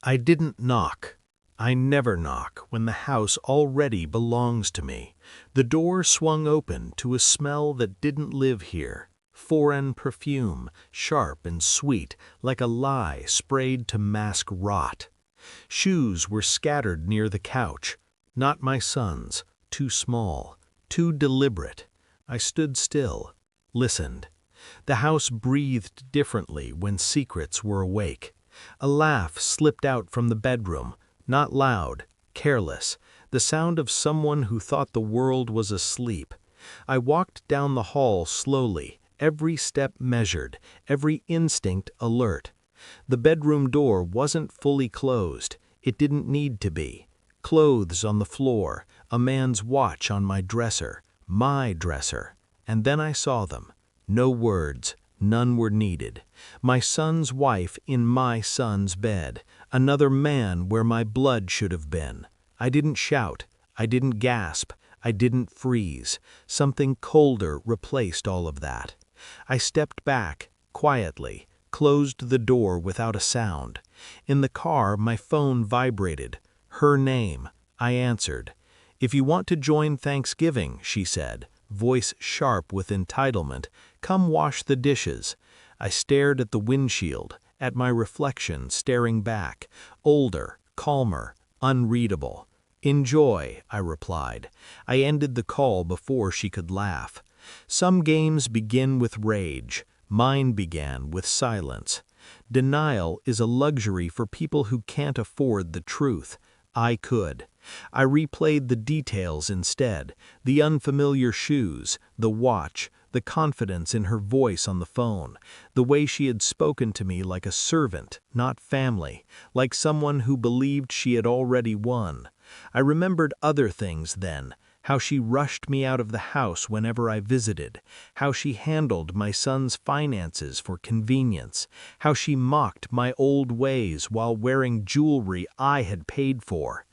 I didn't knock. I never knock when the house already belongs to me. The door swung open to a smell that didn't live here. Foreign perfume, sharp and sweet, like a lie sprayed to mask rot. Shoes were scattered near the couch. Not my son's, too small, too deliberate. I stood still, listened. The house breathed differently when secrets were awake. A laugh slipped out from the bedroom, not loud, careless, the sound of someone who thought the world was asleep. I walked down the hall slowly, every step measured, every instinct alert. The bedroom door wasn't fully closed. It didn't need to be. Clothes on the floor, a man's watch on my dresser, my dresser. And then I saw them. No words. None were needed. My son's wife in my son's bed, another man where my blood should have been. I didn't shout, I didn't gasp, I didn't freeze. Something colder replaced all of that. I stepped back, quietly, closed the door without a sound. In the car, my phone vibrated. Her name. I answered. "If you want to join Thanksgiving," she said, voice sharp with entitlement, "come wash the dishes." I stared at the windshield, at my reflection staring back, older, calmer, unreadable. "Enjoy," I replied. I ended the call before she could laugh. Some games begin with rage. Mine began with silence. Denial is a luxury for people who can't afford the truth. I could. I replayed the details instead, the unfamiliar shoes, the watch, the confidence in her voice on the phone, the way she had spoken to me like a servant, not family, like someone who believed she had already won. I remembered other things then, how she rushed me out of the house whenever I visited, how she handled my son's finances for convenience, how she mocked my old ways while wearing jewelry I had paid for.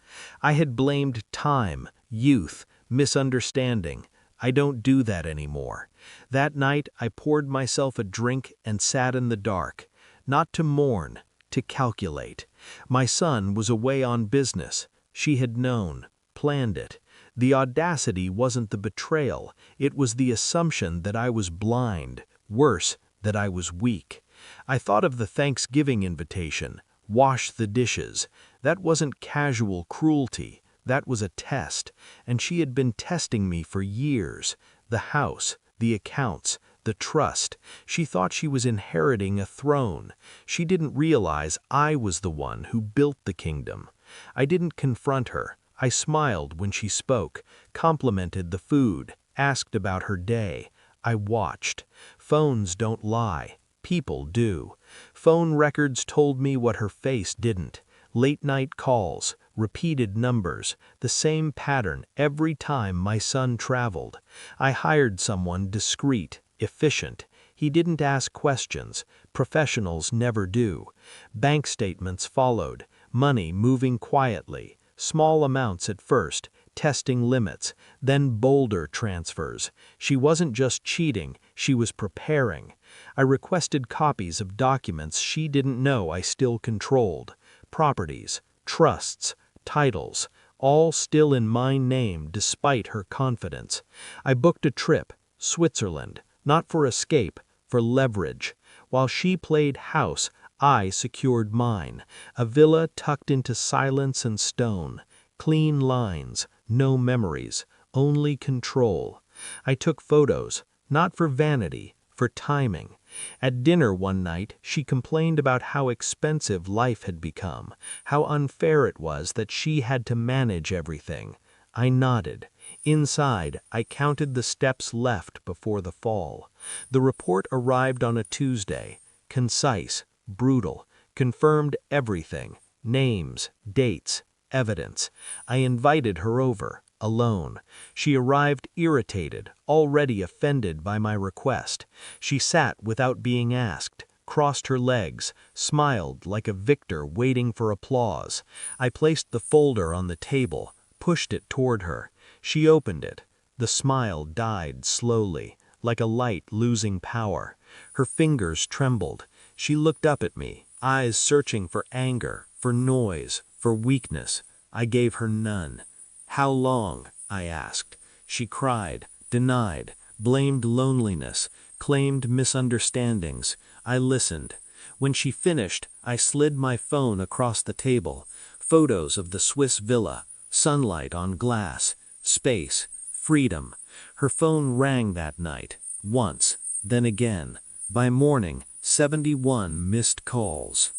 I had blamed time, youth, misunderstanding. I don't do that anymore. That night I poured myself a drink and sat in the dark, not to mourn, to calculate. My son was away on business. She had known, planned it. The audacity wasn't the betrayal, it was the assumption that I was blind, worse, that I was weak. I thought of the Thanksgiving invitation, wash the dishes. That wasn't casual cruelty, that was a test, and she had been testing me for years. The house, the accounts, the trust. She thought she was inheriting a throne. She didn't realize I was the one who built the kingdom. I didn't confront her. I smiled when she spoke, complimented the food, asked about her day. I watched. Phones don't lie. People do. Phone records told me what her face didn't. Late-night calls, repeated numbers, the same pattern every time my son traveled. I hired someone discreet, efficient. He didn't ask questions. Professionals never do. Bank statements followed, money moving quietly. Small amounts at first, testing limits, then bolder transfers. She wasn't just cheating, she was preparing. I requested copies of documents she didn't know I still controlled. Properties, trusts, titles, all still in my name despite her confidence. I booked a trip, Switzerland, not for escape, for leverage. While she played house, I secured mine, a villa tucked into silence and stone, clean lines, no memories, only control. I took photos, not for vanity, for timing. At dinner one night, she complained about how expensive life had become, how unfair it was that she had to manage everything. I nodded. Inside, I counted the steps left before the fall. The report arrived on a Tuesday, concise, brutal, confirmed everything, names, dates, evidence. I invited her over, alone. She arrived irritated, already offended by my request. She sat without being asked, crossed her legs, smiled like a victor waiting for applause. I placed the folder on the table, pushed it toward her. She opened it. The smile died slowly, like a light losing power. Her fingers trembled. She looked up at me, eyes searching for anger, for noise, for weakness. I gave her none. How long? I asked. She cried, denied, blamed loneliness, claimed misunderstandings. I listened. When she finished, I slid my phone across the table. Photos of the Swiss villa, sunlight on glass, space, freedom. Her phone rang that night, once, then again. By morning, 71 missed calls.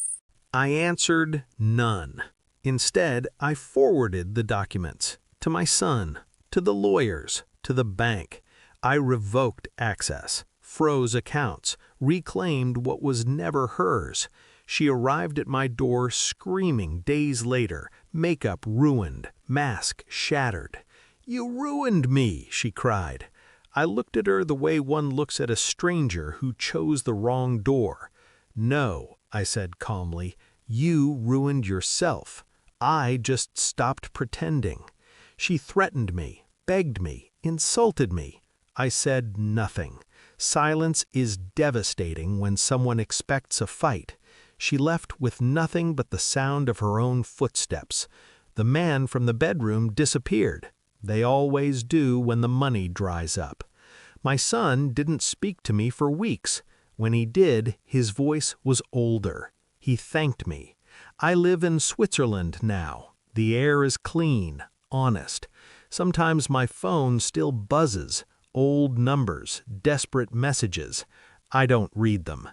I answered none. Instead, I forwarded the documents to my son, to the lawyers, to the bank. I revoked access, froze accounts, reclaimed what was never hers. She arrived at my door screaming days later, makeup ruined, mask shattered. "You ruined me," she cried. I looked at her the way one looks at a stranger who chose the wrong door. "No," I said calmly, "you ruined yourself. I just stopped pretending." She threatened me, begged me, insulted me. I said nothing. Silence is devastating when someone expects a fight. She left with nothing but the sound of her own footsteps. The man from the bedroom disappeared. They always do when the money dries up. My son didn't speak to me for weeks. When he did, his voice was older. He thanked me. I live in Switzerland now. The air is clean, honest. Sometimes my phone still buzzes. Old numbers, desperate messages. I don't read them.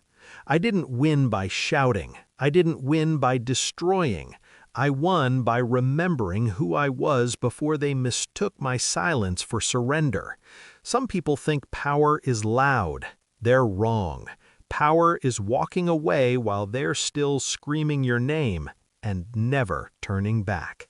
I didn't win by shouting. I didn't win by destroying. I won by remembering who I was before they mistook my silence for surrender. Some people think power is loud. They're wrong. Power is walking away while they're still screaming your name and never turning back.